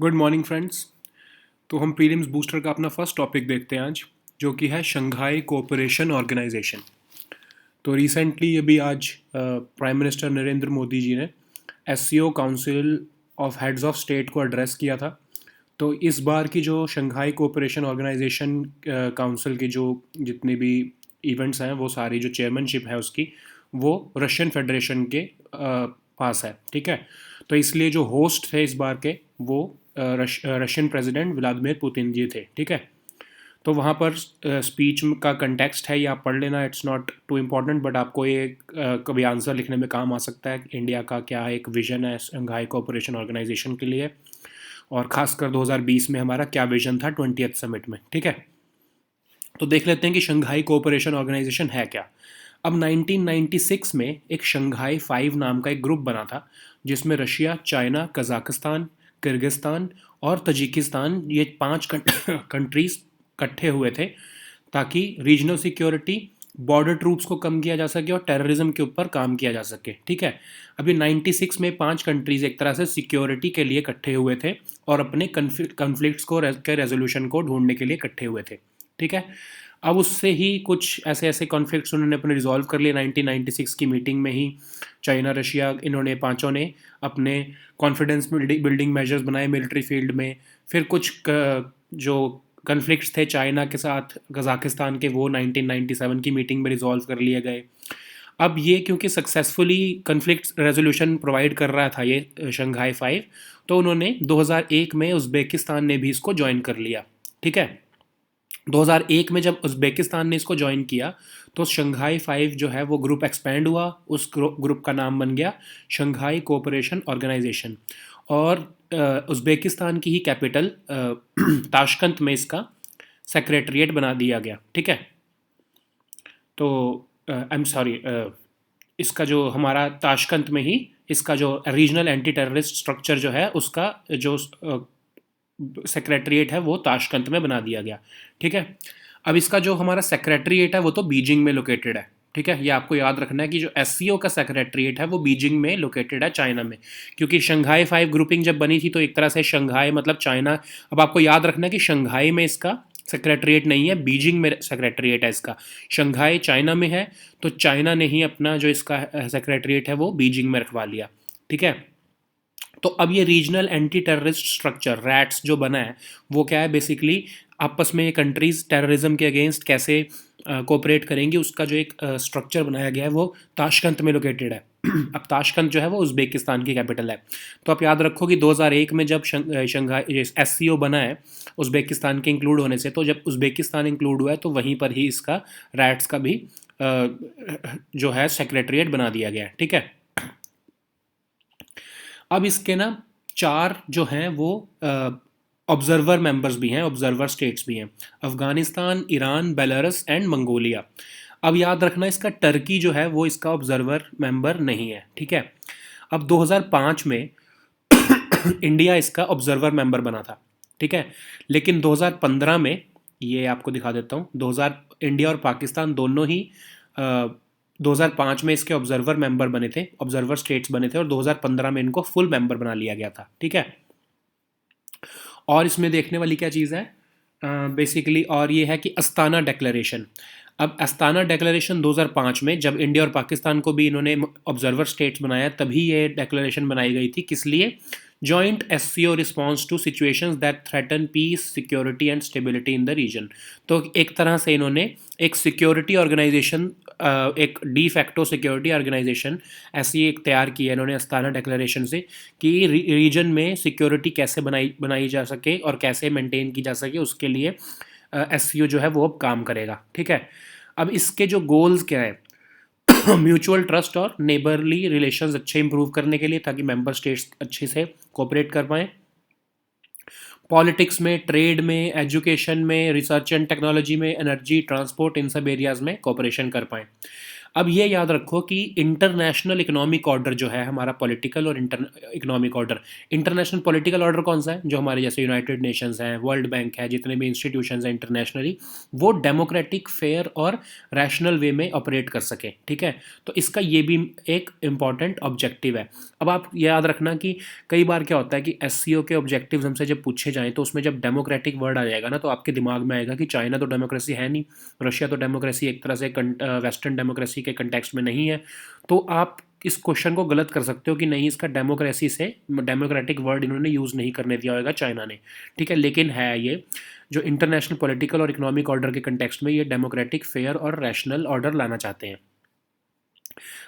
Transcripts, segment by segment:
Good morning friends. तो हम prelims booster का अपना फर्स्ट टॉपिक देखते हैं आज, जो कि है शंघाई कोऑपरेशन ऑर्गेनाइजेशन। तो रिसेंटली अभी आज प्राइम मिनिस्टर नरेंद्र मोदी जी ने SCO council of heads of state को एड्रेस किया था। तो इस बार की जो शंघाई कोऑपरेशन ऑर्गेनाइजेशन काउंसिल की जो जितने भी इवेंट्स हैं, वो सारी जो चेयरमैनशिप है उसकी, वो रशियन फेडरेशन के पास है। ठीक है। तो इसलिए जो होस्ट थे इस बार के, वो रशियन प्रेसिडेंट व्लादिमीर पुतिन जी थे। ठीक है। तो वहाँ पर स्पीच का कंटेक्स्ट है, ये आप पढ़ लेना, it's not too important, but आपको ये कभी आंसर लिखने में काम आ सकता है। इंडिया का क्या एक विजन है शंघाई कोऑपरेशन ऑर्गेनाइजेशन के लिए, और ख़ासकर 2020 में हमारा क्या विजन था 20th समिट में। ठीक है। तो देख लेते हैं कि शंघाई कोऑपरेशन ऑर्गेनाइजेशन है क्या। अब 1996 में एक शंघाई 5 नाम का एक ग्रुप बना था, जिसमें रशिया, चाइना, कजाकिस्तान, किर्गिस्तान और तजिकिस्तान, ये 5 कंट्रीज इकट्ठे हुए थे, ताकि रीजनल सिक्योरिटी, बॉर्डर ट्रूप्स को कम किया जा सके और टेररिज्म के ऊपर काम किया जा सके। ठीक है। अभी 96 में 5 कंट्रीज एक तरह से सिक्योरिटी के लिए इकट्ठे हुए थे और अपने कन्फ्लिक्ट्स के रेजोल्यूशन को ढूंढने के लिए इकट्ठे हुए थे। ठीक है। अब उससे ही कुछ ऐसे ऐसे कॉन्फ्लिक्ट्स उन्होंने अपने रिजॉल्व कर लिए 1996 की मीटिंग में ही। चाइना, रशिया, इन्होंने पांचों ने अपने कॉन्फिडेंस बिल्डिंग मेजर्स बनाए मिलिट्री फील्ड में। फिर कुछ जो कन्फ्लिक्ट्स थे चाइना के साथ, कजाकिस्तान के, वो 1997 की मीटिंग में रिजॉल्व कर लिए गए। अब ये क्योंकि सक्सेसफुली कन्फ्लिक्ट रेजोल्यूशन प्रोवाइड कर रहा था ये शंघाई 5, तो उन्होंने 2001 में उज़्बेकिस्तान ने भी इसको ज्वाइन कर लिया। ठीक है। 2001 में जब उज़्बेकिस्तान ने इसको ज्वाइन किया, तो शंघाई 5 जो है वो ग्रुप एक्सपैंड हुआ। उस ग्रुप का नाम बन गया शंघाई कोऑपरेशन ऑर्गेनाइजेशन। और उज़्बेकिस्तान की ही कैपिटल ताशकंद में इसका सेक्रेटरीट बना दिया गया। ठीक है। तो आई एम सॉरी, इसका जो हमारा ताशकंद में ही इसका जो रीजनल एंटी टेररिस्ट स्ट्रक्चर जो है, उसका जो सेक्रेटरीट है वो ताशकंद में बना दिया गया। ठीक है। अब इसका जो हमारा सेक्रेटरीट है वो तो बीजिंग में लोकेटेड है। ठीक है। ये आपको याद रखना है कि जो एससीओ का सेक्रेटरीट है वो बीजिंग में लोकेटेड है, चाइना में। क्योंकि शंघाई 5 ग्रुपिंग जब बनी थी तो एक तरह से शंघाई मतलब चाइना। अब आपको याद रखना है कि शंघाई में इसका सेक्रेटरीट नहीं है, बीजिंग में सेक्रेटरीट है इसका। शंघाई चाइना में है, तो चाइना ने ही अपना जो इसका सेक्रेटरीट है वो बीजिंग में रखवा लिया। ठीक है। तो अब ये regional anti terrorist structure rats जो बना है, वो क्या है बेसिकली, आपस में ये कंट्रीज टेररिज्म के अगेंस्ट कैसे कोऑपरेट करेंगी, उसका जो एक स्ट्रक्चर बनाया गया है वो ताशकंद में लोकेटेड है। अब ताशकंद जो है वो उज़्बेकिस्तान की कैपिटल है। तो आप याद रखो कि 2001 में जब शंघाई एससीओ बना है उज़्बेकिस्तान के इंक्लूड होने से, तो जब उज़्बेकिस्तान इंक्लूड हुआ है तो वहीं पर ही इसका रैट्स का भी जो है सेक्रेटरीट बना दिया गया है। ठीक है। अब इसके ना 4 जो हैं वो ऑब्जर्वर मेंबर्स भी हैं, ऑब्जर्वर स्टेट्स भी हैं: Afghanistan, Iran, Belarus and Mongolia. अब याद रखना इसका टर्की जो है वो इसका ऑब्जर्वर मेंबर नहीं है। ठीक है। अब 2005 में इंडिया इसका ऑब्जर्वर मेंबर बना था। ठीक है। लेकिन 2015 में, ये आपको दिखा देता हूँ, 2000 इंडिया और पाकिस्तान दोनों ही 2005 में इसके ऑब्जर्वर मेंबर बने थे, ऑब्जर्वर स्टेट्स बने थे, और 2015 में इनको फुल मेंबर बना लिया गया था। ठीक है। और इसमें देखने वाली क्या चीज़ है बेसिकली, और ये है कि अस्ताना डेक्लेरेशन। अब अस्ताना डेक्लेरेशन 2005 में जब इंडिया और पाकिस्तान को भी इन्होंने ऑब्जर्वर स्टेट्स बनाया, तभी ये डेक्लेरेशन बनाई गई थी। किस लिए? Joint SCO response to situations that threaten peace, security and stability in the region. तो एक तरह से इन्होंने एक सिक्योरिटी ऑर्गेनाइजेशन, एक डी फैक्टो सिक्योरिटी ऑर्गेनाइजेशन ऐसी एक तैयार की है इन्होंने अस्ताना डेक्लेरेशन से, कि रीजन में सिक्योरिटी कैसे बनाई जा सके और कैसे मेंटेन की जा सके, उसके लिए एससीओ जो है वो अब काम करेगा। ठीक है। अब इसके जो गोल्स क्या है, म्यूचुअल ट्रस्ट और नेबरली रिलेशंस अच्छे इंप्रूव करने के लिए, ताकि मेंबर स्टेट्स अच्छे से कोऑपरेट कर पाएँ। पॉलिटिक्स में, ट्रेड में, एजुकेशन में, रिसर्च एंड टेक्नोलॉजी में, एनर्जी, ट्रांसपोर्ट, इन सब एरियाज़ में कोऑपरेशन कर पाएँ। अब ये याद रखो कि इंटरनेशनल इकोनॉमिक ऑर्डर जो है हमारा, पॉलिटिकल और economic order, international political order कौन सा है, जो हमारे जैसे यूनाइटेड नेशंस हैं, वर्ल्ड बैंक है, जितने भी इंस्टीट्यूशंस हैं इंटरनेशनली, वो डेमोक्रेटिक, फेयर और रैशनल वे में ऑपरेट कर सके, ठीक है। तो इसका ये भी एक इम्पॉर्टेंट ऑब्जेक्टिव है। अब आप याद रखना कि कई बार क्या होता है कि एससीओ के ऑब्जेक्टिव्स हमसे जब पूछे जाएँ तो उसमें जब डेमोक्रेटिक वर्ड आ जाएगा ना, तो आपके दिमाग में आएगा कि चाइना तो डेमोक्रेसी है नहीं, रशिया तो डेमोक्रेसी एक तरह से वेस्टर्न डेमोक्रेसी के कंटेक्स्ट में नहीं है। तो आप इस क्वेश्चन को गलत कर सकते हो कि नहीं, इसका डेमोक्रेसी से डेमोक्रेटिक वर्ड इन्होंने यूज़ नहीं करने दिया होगा चाइना ने, ठीक है। लेकिन है ये जो इंटरनेशनल पॉलिटिकल और इकोनॉमिक ऑर्डर के कंटेक्स्ट में ये डेमोक्रेटिक, फेयर और रैशनल ऑर्डर लाना चाहते हैं।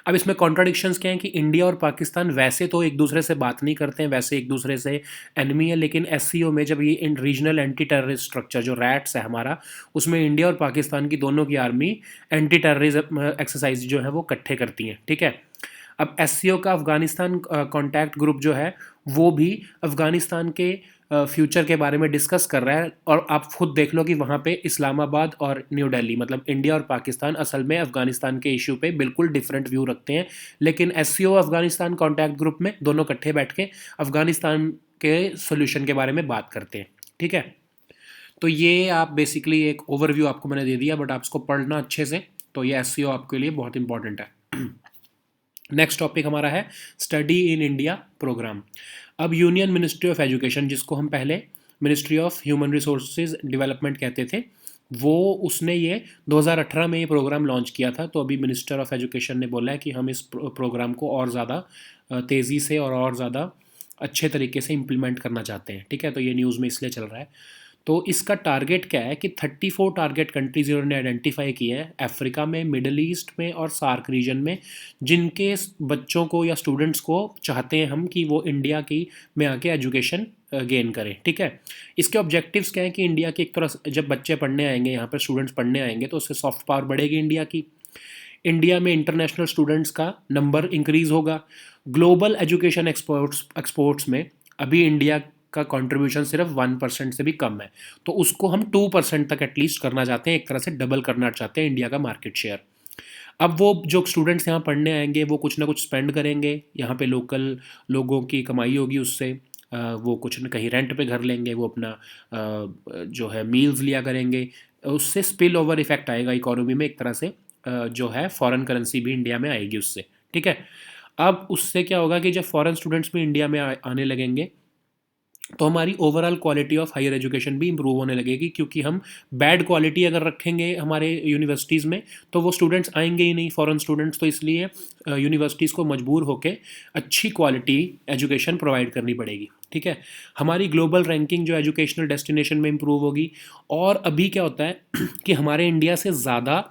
अब इसमें कॉन्ट्राडिक्शंस क्या हैं कि इंडिया और पाकिस्तान वैसे तो एक दूसरे से बात नहीं करते हैं, वैसे एक दूसरे से एनिमी है, लेकिन एससीओ में जब ये इन रीजनल एंटी टेररिस्ट स्ट्रक्चर जो रैट्स है हमारा, उसमें इंडिया और पाकिस्तान की दोनों की आर्मी एंटी टेररिज्म एक्सरसाइज जो है वो इकट्ठे करती हैं, ठीक है। अब एससीओ का अफगानिस्तान कॉन्टैक्ट ग्रुप जो है वो भी अफगानिस्तान के फ्यूचर के बारे में डिस्कस कर रहा है, और आप खुद देख लो कि वहाँ पे इस्लामाबाद और न्यू दिल्ली, मतलब इंडिया और पाकिस्तान असल में अफगानिस्तान के इशू पे बिल्कुल डिफरेंट व्यू रखते हैं, लेकिन एससीओ अफगानिस्तान कॉन्टैक्ट ग्रुप में दोनों इकट्ठे बैठ के अफगानिस्तान के सोल्यूशन के बारे में बात करते हैं, ठीक है। तो ये आप बेसिकली एक ओवरव्यू आपको मैंने दे दिया, बट आप इसको पढ़ना अच्छे से, तो ये एससीओ आपके लिए बहुत इंपॉर्टेंट है। नेक्स्ट टॉपिक हमारा है स्टडी इन इंडिया प्रोग्राम। अब यूनियन मिनिस्ट्री ऑफ एजुकेशन, जिसको हम पहले ministry of human resources development कहते थे, वो उसने ये 2018 में ये प्रोग्राम लॉन्च किया था। तो अभी मिनिस्टर ऑफ एजुकेशन ने बोला है कि हम इस प्रोग्राम को और ज़्यादा तेज़ी से और ज़्यादा अच्छे तरीके से इम्प्लीमेंट करना चाहते हैं, ठीक है। तो ये न्यूज़ में इसलिए चल रहा है। तो इसका टारगेट क्या है कि 34 टारगेट कंट्रीज इन्होंने आइडेंटिफाई किए हैं अफ्रीका में, मिडल ईस्ट में और सार्क रीजन में, जिनके बच्चों को या स्टूडेंट्स को चाहते हैं हम कि वो इंडिया की में आके एजुकेशन गेन करें, ठीक है। इसके ऑब्जेक्टिव्स क्या है कि इंडिया की एक तरह जब बच्चे पढ़ने आएंगे, यहाँ पर स्टूडेंट्स पढ़ने आएंगे, तो उससे सॉफ्ट पावर बढ़ेगी इंडिया की, इंडिया में इंटरनेशनल स्टूडेंट्स का नंबर इंक्रीज़ होगा, ग्लोबल एजुकेशन एक्सपोर्ट्स में अभी इंडिया का कंट्रीब्यूशन सिर्फ 1% से भी कम है, तो उसको हम 2% तक एटलीस्ट करना चाहते हैं, एक तरह से डबल करना चाहते हैं इंडिया का मार्केट शेयर। अब वो जो स्टूडेंट्स यहाँ पढ़ने आएंगे वो कुछ ना कुछ स्पेंड करेंगे, यहाँ पे लोकल लोगों की कमाई होगी उससे, वो कुछ न कहीं रेंट पे घर लेंगे, वो अपना जो है मील्स लिया करेंगे, उससे स्पिल ओवर इफेक्ट आएगा इकोनॉमी में, एक तरह से जो है फॉरेन करेंसी भी इंडिया में आएगी उससे, ठीक है। अब उससे क्या होगा कि जब फॉरेन स्टूडेंट्स भी इंडिया में आने लगेंगे तो हमारी overall quality of higher education भी इम्प्रूव होने लगेगी, क्योंकि हम बैड क्वालिटी अगर रखेंगे हमारे यूनिवर्सिटीज़ में तो वो स्टूडेंट्स आएंगे ही नहीं, फॉरेन स्टूडेंट्स। तो इसलिए यूनिवर्सिटीज़ को मजबूर होकर अच्छी क्वालिटी एजुकेशन प्रोवाइड करनी पड़ेगी, ठीक है। हमारी ग्लोबल रैंकिंग जो एजुकेशनल डेस्टिनेशन में इम्प्रूव होगी। और अभी क्या होता है कि हमारे इंडिया से ज़्यादा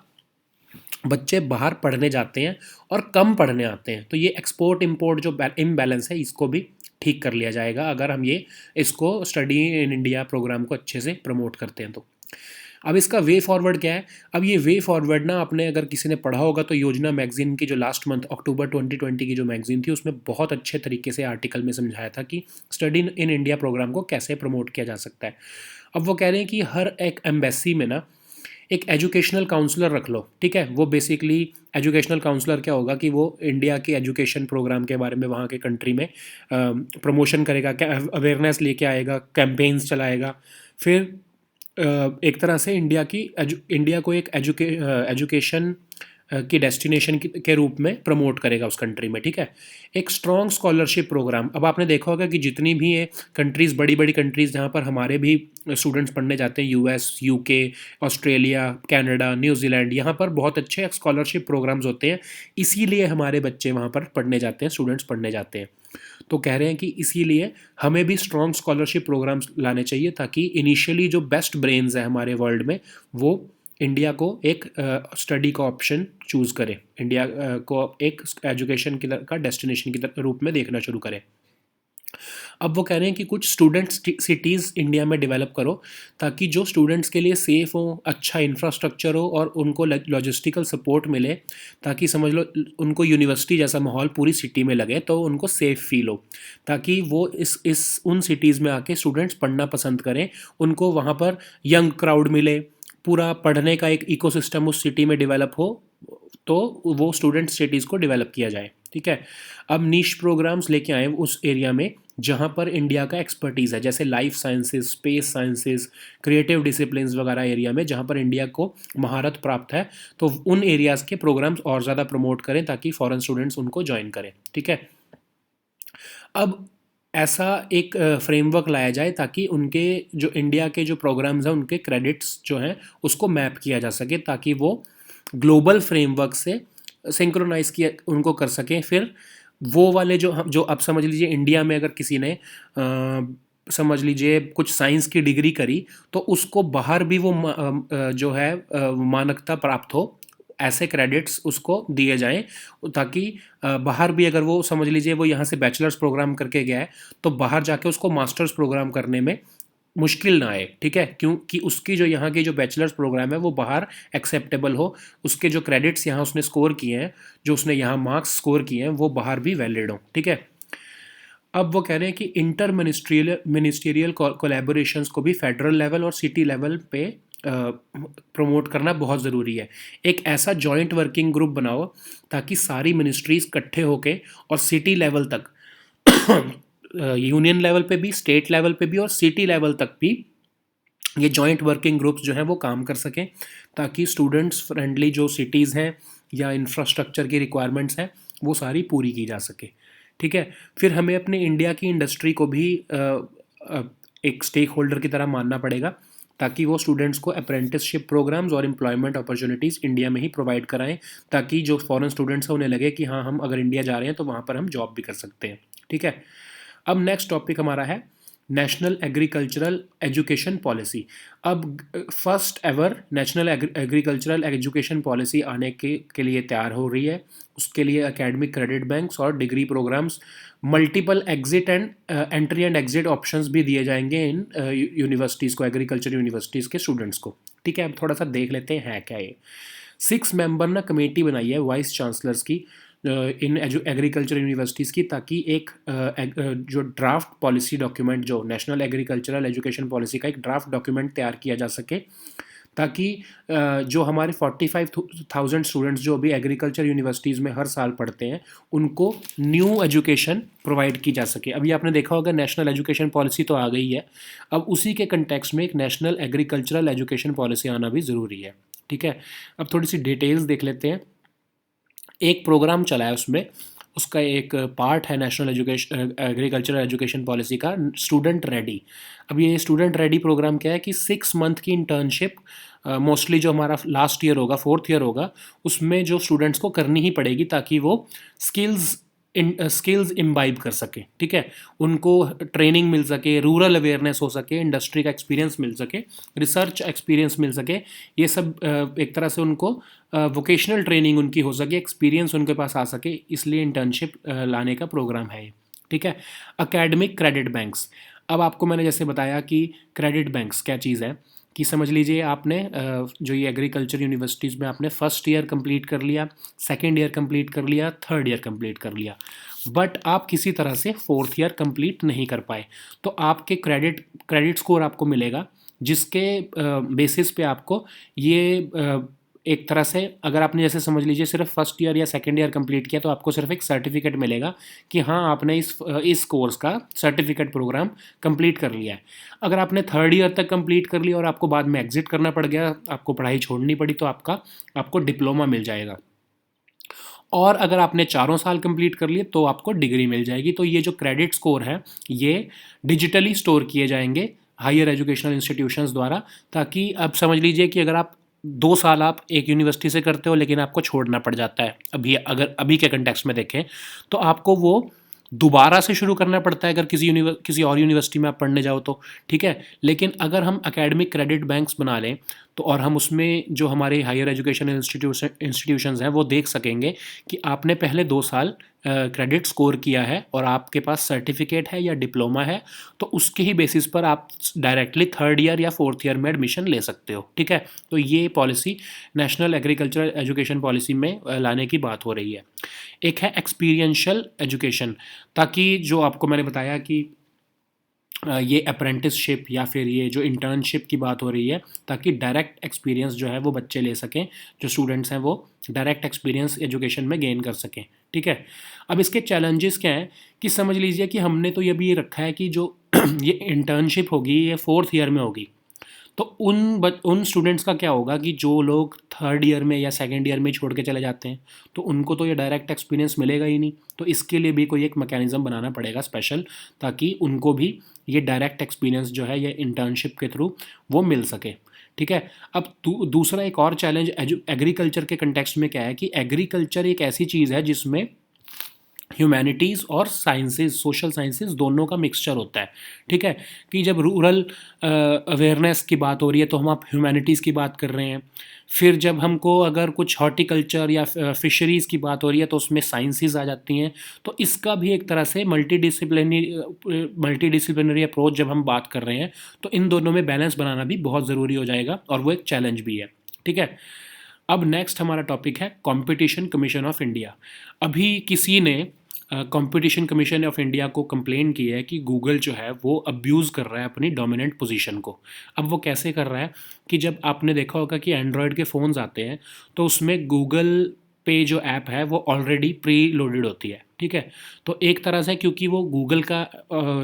बच्चे बाहर पढ़ने जाते हैं और कम पढ़ने आते हैं, तो ये एक्सपोर्ट इम्पोर्ट जो इम्बैलेंस है इसको भी ठीक कर लिया जाएगा अगर हम ये इसको स्टडी इन इंडिया प्रोग्राम को अच्छे से प्रमोट करते हैं तो। अब इसका वे फॉरवर्ड क्या है? अब ये वे फॉरवर्ड ना, आपने अगर किसी ने पढ़ा होगा तो योजना मैगजीन की जो लास्ट मंथ अक्टूबर 2020 की जो मैगजीन थी उसमें बहुत अच्छे तरीके से आर्टिकल में समझाया था कि स्टडी इन इंडिया प्रोग्राम को कैसे प्रमोट किया जा सकता है। अब वो कह रहे हैं कि हर एक एम्बेसी में ना एक एजुकेशनल काउंसलर रख लो, ठीक है। वो बेसिकली एजुकेशनल काउंसलर क्या होगा कि वो इंडिया के एजुकेशन प्रोग्राम के बारे में वहाँ के कंट्री में प्रमोशन करेगा, अवेयरनेस लेके आएगा, कैंपेन्स चलाएगा, फिर एक तरह से इंडिया को एक एजुकेशन की डेस्टिनेशन के रूप में प्रमोट करेगा उस कंट्री में, ठीक है। एक स्ट्रॉन्ग स्कॉलरशिप प्रोग्राम, अब आपने देखा होगा कि जितनी भी ये कंट्रीज़, बड़ी बड़ी कंट्रीज़ जहाँ पर हमारे भी स्टूडेंट्स पढ़ने जाते हैं, US, UK, Australia, Canada, New Zealand, यहाँ पर बहुत अच्छे स्कॉलरशिप प्रोग्राम्स होते हैं, इसीलिए हमारे बच्चे वहाँ पर पढ़ने जाते हैं, स्टूडेंट्स पढ़ने जाते हैं। तो कह रहे हैं कि इसीलिए हमें भी स्ट्रॉन्ग स्कॉलरशिप प्रोग्राम्स लाने चाहिए ताकि इनिशियली जो बेस्ट ब्रेन्स है हमारे वर्ल्ड में वो इंडिया को एक स्टडी का ऑप्शन चूज़ करें, इंडिया को एक एजुकेशन का डेस्टिनेशन के रूप में देखना शुरू करें। अब वो कह रहे हैं कि कुछ स्टूडेंट सिटीज़ इंडिया में डेवलप करो ताकि जो स्टूडेंट्स के लिए सेफ़ हो, अच्छा इंफ्रास्ट्रक्चर हो और उनको लॉजिस्टिकल सपोर्ट मिले, ताकि समझ लो उनको यूनिवर्सिटी जैसा माहौल पूरी सिटी में लगे तो उनको सेफ़ फील हो, ताकि वो इस उन सिटीज़ में आके स्टूडेंट्स पढ़ना पसंद करें, उनको वहाँ पर यंग क्राउड मिले, पूरा पढ़ने का एक इकोसिस्टम उस सिटी में डेवलप हो, तो वो स्टूडेंट सिटीज़ को डेवलप किया जाए, ठीक है। अब नीश प्रोग्राम्स लेके आए उस एरिया में जहाँ पर इंडिया का एक्सपर्टीज़ है, जैसे life sciences, space sciences, creative disciplines वगैरह एरिया में जहाँ पर इंडिया को महारत प्राप्त है, तो उन एरियाज़ के प्रोग्राम्स और ज़्यादा प्रमोट करें ताकि फॉरेन स्टूडेंट्स उनको ज्वाइन करें, ठीक है। अब ऐसा एक फ्रेमवर्क लाया जाए ताकि उनके जो इंडिया के जो प्रोग्राम्स हैं उनके क्रेडिट्स जो हैं उसको मैप किया जा सके, ताकि वो ग्लोबल फ्रेमवर्क से सिंक्रोनाइज किया उनको कर सकें। फिर वो वाले जो अब समझ लीजिए इंडिया में अगर किसी ने समझ लीजिए कुछ साइंस की डिग्री करी, तो उसको बाहर भी वो जो है मानकता प्राप्त हो, ऐसे क्रेडिट्स उसको दिए जाएं, ताकि बाहर भी अगर वो समझ लीजिए वो यहाँ से बैचलर्स प्रोग्राम करके गया है, तो बाहर जाके उसको मास्टर्स प्रोग्राम करने में मुश्किल ना आए, ठीक है, क्योंकि उसकी जो यहाँ की जो बैचलर्स प्रोग्राम है वो बाहर एक्सेप्टेबल हो, उसके जो क्रेडिट्स यहाँ उसने स्कोर किए हैं, जो उसने यहाँ मार्क्स स्कोर किए हैं, वो बाहर भी वैलिड हो, ठीक है। अब वो कह रहे हैं कि इंटर मिनिस्टीरियल कोलैबोरेशंस को भी फेडरल लेवल और सिटी लेवल पे प्रमोट करना बहुत ज़रूरी है। एक ऐसा जॉइंट वर्किंग ग्रुप बनाओ ताकि सारी मिनिस्ट्रीज इकट्ठे होके और सिटी लेवल तक यूनियन लेवल पे भी, स्टेट लेवल पे भी और सिटी लेवल तक भी ये जॉइंट वर्किंग ग्रुप्स जो हैं वो काम कर सकें, ताकि स्टूडेंट्स फ्रेंडली जो सिटीज़ हैं या इंफ्रास्ट्रक्चर की रिक्वायरमेंट्स हैं वो सारी पूरी की जा सके, ठीक है। फिर हमें अपने इंडिया की इंडस्ट्री को भी एक स्टेक होल्डर की तरह मानना पड़ेगा, ताकि वो स्टूडेंट्स को अप्रेंटिसशिप प्रोग्राम्स और एम्प्लॉयमेंट अपॉर्चुनिटीज़ इंडिया में ही प्रोवाइड कराएं, ताकि जो फॉरेन स्टूडेंट्स हैं उन्हें लगे कि हाँ हम अगर इंडिया जा रहे हैं तो वहाँ पर हम जॉब भी कर सकते हैं, ठीक है। अब नेक्स्ट टॉपिक हमारा है नेशनल एग्रीकल्चरल एजुकेशन पॉलिसी। अब first ever national agricultural education policy आने के लिए तैयार हो रही है। उसके लिए एकेडमिक क्रेडिट बैंक्स और degree programmes, multiple exit and entry and exit options भी दिए जाएंगे इन यूनिवर्सिटीज़ को, एग्रीकल्चर यूनिवर्सिटीज़ के स्टूडेंट्स को, ठीक है। अब थोड़ा सा देख लेते हैं क्या ये 6 मेंबर ना कमेटी बनाई है वाइस चांसलर्स की इन एग्रीकल्चर यूनिवर्सिटीज़ की, ताकि एक जो ड्राफ्ट पॉलिसी डॉक्यूमेंट, जो नेशनल एग्रीकल्चरल एजुकेशन पॉलिसी का एक ड्राफ्ट डॉक्यूमेंट तैयार किया जा सके, ताकि जो हमारे 45,000 स्टूडेंट्स जो अभी एग्रीकल्चर यूनिवर्सिटीज़ में हर साल पढ़ते हैं उनको न्यू एजुकेशन प्रोवाइड की जा सके। अभी आपने देखा होगा नेशनल एजुकेशन पॉलिसी तो आ गई है, अब उसी के कंटेक्स्ट में एक नेशनल एग्रीकल्चरल एजुकेशन पॉलिसी आना भी ज़रूरी है, ठीक है। अब थोड़ी सी डिटेल्स देख लेते हैं। एक प्रोग्राम चला है उसमें, उसका एक पार्ट है national education agricultural education policy का, स्टूडेंट रेडी। अब ये स्टूडेंट रेडी प्रोग्राम क्या है कि 6 मंथ की इंटर्नशिप मोस्टली जो हमारा लास्ट ईयर होगा, 4th ईयर होगा, उसमें जो स्टूडेंट्स को करनी ही पड़ेगी ताकि वो स्किल्स इम्बाइब कर सके, ठीक है। उनको ट्रेनिंग मिल सके, रूरल अवेयरनेस हो सके, इंडस्ट्री का एक्सपीरियंस मिल सके, रिसर्च एक्सपीरियंस मिल सके, ये सब एक तरह से उनको वोकेशनल ट्रेनिंग उनकी हो सके, एक्सपीरियंस उनके पास आ सके, इसलिए इंटर्नशिप लाने का प्रोग्राम है ये, ठीक है। अकेडमिक क्रेडिट बैंक्स, अब आपको मैंने जैसे बताया कि क्रेडिट बैंक्स क्या चीज़ है, कि समझ लीजिए आपने जो ये एग्रीकल्चर यूनिवर्सिटीज़ में आपने फर्स्ट ईयर कंप्लीट कर लिया, सेकंड ईयर कंप्लीट कर लिया, थर्ड ईयर कंप्लीट कर लिया, बट आप किसी तरह से 4th ईयर कंप्लीट नहीं कर पाए, तो आपके क्रेडिट स्कोर आपको मिलेगा, जिसके बेसिस पे आपको ये एक तरह से, अगर आपने जैसे समझ लीजिए सिर्फ फर्स्ट ईयर या सेकंड ईयर कंप्लीट किया, तो आपको सिर्फ एक सर्टिफिकेट मिलेगा कि हाँ आपने इस कोर्स का सर्टिफिकेट प्रोग्राम कंप्लीट कर लिया है। अगर आपने थर्ड ईयर तक कंप्लीट कर लिया और आपको बाद में एग्जिट करना पड़ गया, आपको पढ़ाई छोड़नी पड़ी, तो आपको डिप्लोमा मिल जाएगा। और अगर आपने 4 साल कंप्लीट कर लिए तो आपको डिग्री मिल जाएगी। तो ये जो क्रेडिट स्कोर है ये डिजिटली स्टोर किए जाएंगे हायर एजुकेशनल इंस्टीट्यूशंस द्वारा, ताकि अब समझ लीजिए कि अगर आप 2 साल आप एक यूनिवर्सिटी से करते हो लेकिन आपको छोड़ना पड़ जाता है, अगर अभी के कंटेक्स्ट में देखें तो आपको वो दोबारा से शुरू करना पड़ता है अगर किसी और यूनिवर्सिटी में आप पढ़ने जाओ तो, ठीक है। लेकिन अगर हम एकेडमिक क्रेडिट बैंक्स बना लें तो, और हम उसमें जो हमारे हायर एजुकेशन इंस्टीट्यूशंस हैं वो देख सकेंगे कि आपने पहले 2 साल क्रेडिट स्कोर किया है और आपके पास सर्टिफिकेट है या डिप्लोमा है, तो उसके ही बेसिस पर आप डायरेक्टली थर्ड ईयर या 4th ईयर में एडमिशन ले सकते हो, ठीक है। तो ये policy national agricultural education policy में लाने की बात हो रही है। एक है एक्सपीरियंशियल एजुकेशन, ताकि जो आपको मैंने बताया कि ये अप्रेंटिसशिप या फिर ये जो इंटर्नशिप की बात हो रही है, ताकि डायरेक्ट एक्सपीरियंस जो है वो बच्चे ले सकें, जो स्टूडेंट्स हैं वो डायरेक्ट एक्सपीरियंस एजुकेशन में गेन कर सकें। ठीक है, अब इसके चैलेंजेस क्या हैं कि समझ लीजिए कि हमने तो ये भी रखा है कि जो ये इंटर्नशिप होगी ये 4th ईयर में होगी। तो उन स्टूडेंट्स का क्या होगा कि जो लोग 3rd ईयर में या 2nd ईयर में छोड़ के चले जाते हैं, तो उनको तो ये डायरेक्ट एक्सपीरियंस मिलेगा ही नहीं। तो इसके लिए भी कोई एक मैकेनिज़्म बनाना पड़ेगा स्पेशल, ताकि उनको भी ये डायरेक्ट एक्सपीरियंस जो है ये इंटर्नशिप के थ्रू वो मिल सके। ठीक है, अब दूसरा एक और चैलेंज एग्रीकल्चर के कंटेक्स्ट में क्या है कि एग्रीकल्चर एक ऐसी चीज़ है जिसमें ह्यूमैनिटीज़ और साइंसेज, सोशल साइंसेज दोनों का मिक्सचर होता है। ठीक है, कि जब रूरल अवेयरनेस की बात हो रही है तो हम आप ह्यूमैनिटीज़ की बात कर रहे हैं। फिर जब हमको अगर कुछ हॉर्टिकल्चर या फिशरीज़ की बात हो रही है तो उसमें साइंसेज आ जाती हैं। तो इसका भी एक तरह से मल्टी डिसिप्लिनरी अप्रोच जब हम बात कर रहे हैं तो इन दोनों में बैलेंस बनाना भी बहुत ज़रूरी हो जाएगा, और वो एक चैलेंज भी है। ठीक है, अब नेक्स्ट हमारा टॉपिक है कंपटीशन कमीशन ऑफ इंडिया। अभी किसी ने कंपटीशन कमीशन ऑफ इंडिया को कंप्लेन की है कि गूगल जो है वो अब्यूज़ कर रहा है अपनी डोमिनेंट पोजीशन को। अब वो कैसे कर रहा है कि जब आपने देखा होगा कि एंड्रॉयड के फ़ोन्स आते हैं तो उसमें गूगल पे जो ऐप है वो ऑलरेडी प्री लोडेड होती है। ठीक है, तो एक तरह से क्योंकि वो गूगल का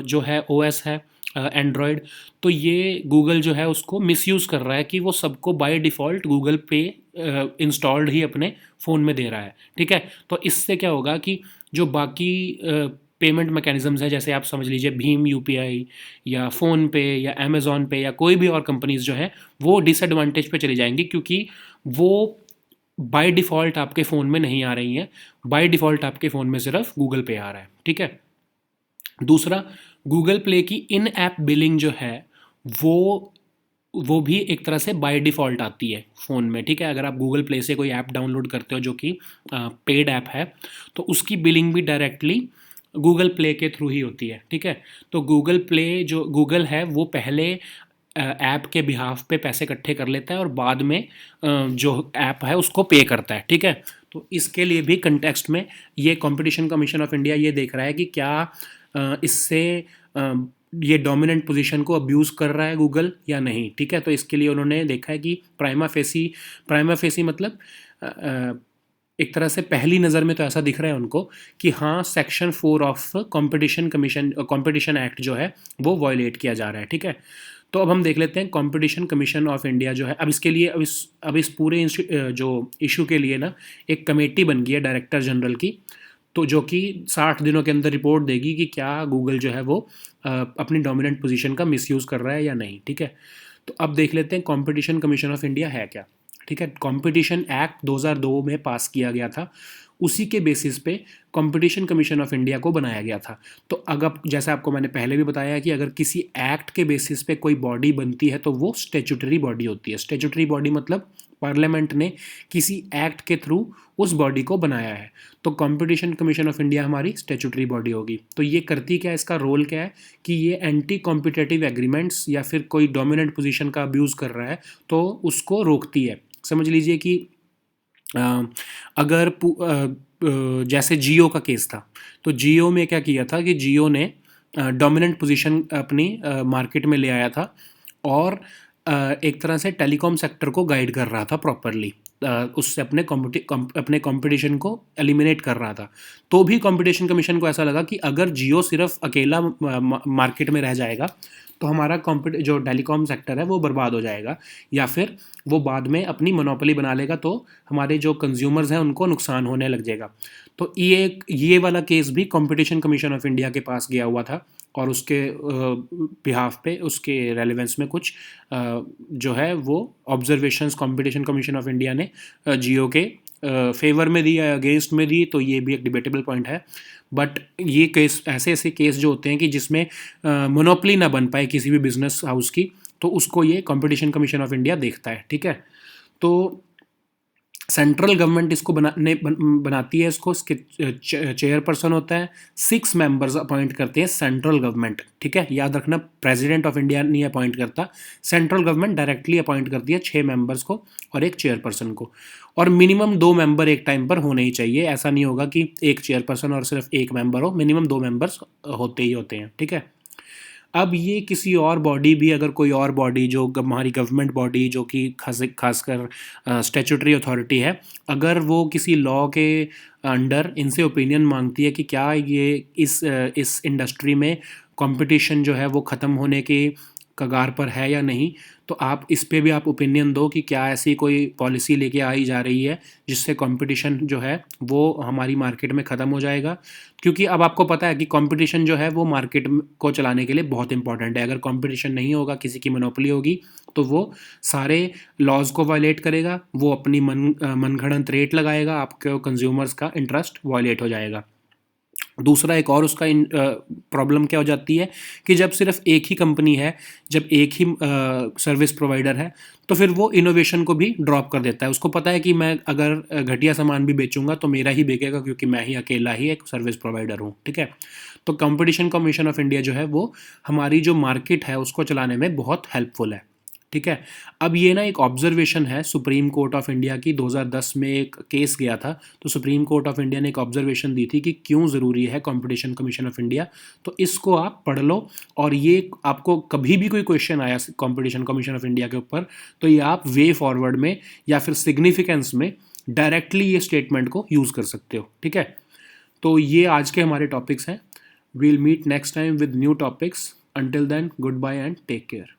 जो है ओएस है एंड्रॉयड, तो ये गूगल जो है उसको मिसयूज़ कर रहा है कि वो सबको बाय डिफ़ॉल्ट गूगल पे इंस्टॉल्ड ही अपने फ़ोन में दे रहा है। ठीक है, तो इससे क्या होगा कि जो बाकी पेमेंट मैकेनिज़म्स हैं, जैसे आप समझ लीजिए भीम यूपीआई या फ़ोनपे या अमेज़ॉन पे या कोई भी और कंपनीज़ जो हैं वो डिसएडवांटेज पे चली जाएंगी, क्योंकि वो बाय डिफ़ॉल्ट आपके फ़ोन में नहीं आ रही हैं। बाय डिफ़ॉल्ट आपके फ़ोन में सिर्फ गूगल पे आ रहा है। ठीक है, दूसरा, गूगल प्ले की इन ऐप बिलिंग जो है वो वो भी एक तरह से बाय डिफ़ॉल्ट आती है फ़ोन में। ठीक है, अगर आप गूगल प्ले से कोई ऐप डाउनलोड करते हो जो कि पेड ऐप है, तो उसकी बिलिंग भी डायरेक्टली गूगल प्ले के थ्रू ही होती है। ठीक है, तो गूगल प्ले जो गूगल है वो पहले ऐप के बिहाफ पे पैसे इकट्ठे कर लेता है और बाद में जो ऐप है उसको पे करता है। ठीक है, तो इसके लिए भी कंटेक्स्ट में ये कंपटीशन कमीशन ऑफ इंडिया ये देख रहा है कि क्या इससे ये डोमिनेंट पोजीशन को अब्यूज़ कर रहा है गूगल या नहीं। ठीक है, तो इसके लिए उन्होंने देखा है कि प्राइमा फेसी मतलब एक तरह से पहली नज़र में तो ऐसा दिख रहा है उनको कि हाँ, सेक्शन 4 ऑफ कंपटीशन एक्ट जो है वो वायलेट किया जा रहा है। ठीक है, तो अब हम देख लेते हैं कंपटीशन कमीशन ऑफ इंडिया जो है, अब इसके लिए अब इस पूरे जो इशू के लिए ना एक कमेटी बन गई है डायरेक्टर जनरल की, तो जो कि 60 दिनों के अंदर रिपोर्ट देगी कि क्या गूगल जो है वो अपनी डोमिनेंट पोजीशन का मिसयूज़ कर रहा है या नहीं। ठीक है, तो अब देख लेते हैं कंपटीशन कमीशन ऑफ इंडिया है क्या। ठीक है, कंपटीशन एक्ट 2002 में पास किया गया था, उसी के बेसिस पे कंपटीशन कमीशन ऑफ इंडिया को बनाया गया था। तो अगर जैसा आपको मैंने पहले भी बताया कि अगर किसी एक्ट के बेसिस पे कोई बॉडी बनती है तो वो स्टेचुटरी बॉडी होती है। स्टेचुटरी बॉडी मतलब पार्लियामेंट ने किसी एक्ट के थ्रू उस बॉडी को बनाया है, तो कंपटीशन कमीशन ऑफ इंडिया हमारी स्टेचुटरी बॉडी होगी। तो ये करती क्या है, इसका रोल क्या है कि ये एंटी कॉम्पिटेटिव एग्रीमेंट्स या फिर कोई डोमिनेंट पोजीशन का अब्यूज़ कर रहा है तो उसको रोकती है। समझ लीजिए कि अगर जैसे जियो का केस था, तो जियो में क्या किया था कि जियो ने डोमिनेंट पोजीशन अपनी मार्केट में ले आया था और एक तरह से टेलीकॉम सेक्टर को गाइड कर रहा था प्रॉपरली, उससे अपने कंपटीशन को एलिमिनेट कर रहा था। तो भी कंपटीशन कमीशन को ऐसा लगा कि अगर जियो सिर्फ अकेला मार्केट में रह जाएगा तो हमारा जो टेलीकॉम सेक्टर है वो बर्बाद हो जाएगा, या फिर वो बाद में अपनी मोनोपोली बना लेगा, तो हमारे जो कंज्यूमर्स हैं उनको नुकसान होने लग जाएगा। तो ये वाला केस भी कंपटीशन कमीशन ऑफ इंडिया के पास गया हुआ था, और उसके बिहाफ पे उसके रेलेवेंस में कुछ जो है वो observations competition commission of India ने जियो के फेवर में दी या अगेंस्ट में दी, तो ये भी एक डिबेटेबल पॉइंट है। बट ये केस ऐसे केस जो होते हैं कि जिसमें मोनोपोली ना बन पाए किसी भी बिजनेस हाउस की, तो उसको ये कंपटीशन कमीशन ऑफ इंडिया देखता है। ठीक है, तो सेंट्रल गवर्नमेंट इसको बनाती है, इसको इसके चेयरपर्सन होता है, 6 मेंबर्स अपॉइंट करते हैं सेंट्रल गवर्नमेंट। ठीक है, याद रखना, प्रेसिडेंट ऑफ इंडिया नहीं अपॉइंट करता, सेंट्रल गवर्नमेंट डायरेक्टली अपॉइंट करती है 6 मेंबर्स को और एक चेयरपर्सन को, और मिनिमम 2 मेंबर एक टाइम पर होने ही चाहिए। ऐसा नहीं होगा कि एक चेयरपर्सन और सिर्फ एक मेंबर हो, मिनिमम 2 मेंबर्स होते ही होते हैं। ठीक है, अब ये किसी और बॉडी भी, अगर कोई और बॉडी जो हमारी गवर्नमेंट बॉडी जो कि खासकर स्टैट्यूटरी अथॉरिटी है, अगर वो किसी लॉ के अंडर इनसे ओपिनियन मांगती है कि क्या ये इस इंडस्ट्री में कंपटीशन जो है वो ख़त्म होने के कगार पर है या नहीं, तो आप इस पे भी आप ओपिनियन दो कि क्या ऐसी कोई पॉलिसी लेके आई जा रही है जिससे कंपटीशन जो है वो हमारी मार्केट में ख़त्म हो जाएगा। क्योंकि अब आपको पता है कि कंपटीशन जो है वो मार्केट को चलाने के लिए बहुत इंपॉर्टेंट है। अगर कंपटीशन नहीं होगा, किसी की मोनोपोली होगी, तो वो सारे लॉज को वायलेट करेगा, वो अपनी मनगढ़ंत रेट लगाएगा, आपके कंज्यूमर्स का इंटरेस्ट वायलेट हो जाएगा। दूसरा एक और उसका प्रॉब्लम क्या हो जाती है कि जब सिर्फ एक ही कंपनी है, जब एक ही सर्विस प्रोवाइडर है, तो फिर वो इनोवेशन को भी ड्रॉप कर देता है। उसको पता है कि मैं अगर घटिया सामान भी बेचूंगा तो मेरा ही बिकेगा, क्योंकि मैं ही अकेला ही एक सर्विस प्रोवाइडर हूँ, ठीक है। तो कंपटीशन कमीशन ऑफ इंडिया जो है वो हमारी जो मार्केट है उसको चलाने में बहुत हेल्पफुल है, ठीक है। अब ये ना एक ऑब्जर्वेशन है सुप्रीम कोर्ट ऑफ इंडिया की, 2010 में एक केस गया था, तो सुप्रीम कोर्ट ऑफ इंडिया ने एक ऑब्जर्वेशन दी थी कि क्यों ज़रूरी है कंपटीशन कमीशन ऑफ इंडिया। तो इसको आप पढ़ लो, और ये आपको कभी भी कोई क्वेश्चन आया कंपटीशन कमीशन ऑफ इंडिया के ऊपर, तो ये आप वे फॉरवर्ड में या फिर सिग्निफिकेंस में डायरेक्टली ये स्टेटमेंट को यूज़ कर सकते हो, ठीक है। तो ये आज के हमारे टॉपिक्स हैं। We'll meet next time with new topics. Until then, good bye and take care.